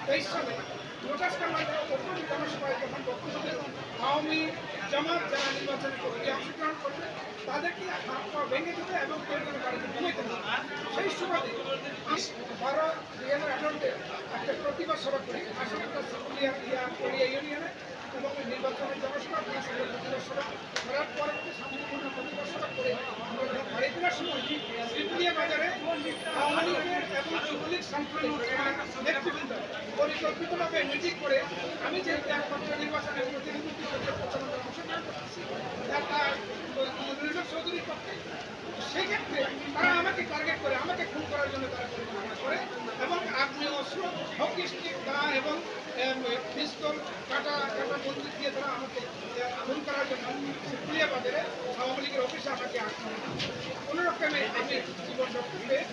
2023 সালে lotus commander প্রথম জনসভায় যখন বক্তব্য দেন আওয়ামী জামাত যারা নির্বাচনের প্রক্রিয়া অংশগ্রহণ করবে তাদেরকে হাত পা ভেঙে দেবে এবং প্রয়োজনে বাড়িতে ঘুমাইতে দেবে। সেই সুবাদে 12/2018-তে একটা প্রতিবাদ সভা করি আসামটা কোরিয়া ইউনিয়নে এবং নির্বাচনের জনসভা প্লাস একটা প্রতিবাদ সভা করার পরে শান্তিপূর্ণ প্রতিবাদ সভা করে আমরা যখন বাড়ি ফেরার সময় শ্রীপুলিয়া বাজারে আওয়ামী লীগের এবং যুবলীগ সাংগঠনিক নেতৃবৃন্দ পরিকল্পিতভাবে মিটিং করে আমি যে একমাত্র নির্বাচনের প্রতিনিধিত্ব করতে প্রচারণায় অংশগ্রহণ করতেছি একটা মনিরুল চৌধুরীর পক্ষে সেক্ষেত্রে তারা আমাকে টার্গেট করে আমাকে খুন করার জন্য তারা পরিকল্পনা করে এবং আগ্নেয় অস্ত্র হকি স্টিক দা এবং পিস্তল কাটা বন্দুক দিয়ে তারা আমাকে খুন করার জন্য শিবপুলিয়া বাজারে আওয়ামী লীগের অফিসে আমাকে আক্রমণ করে। কোনো রকমে আমি জীবন রক্ষা পেয়ে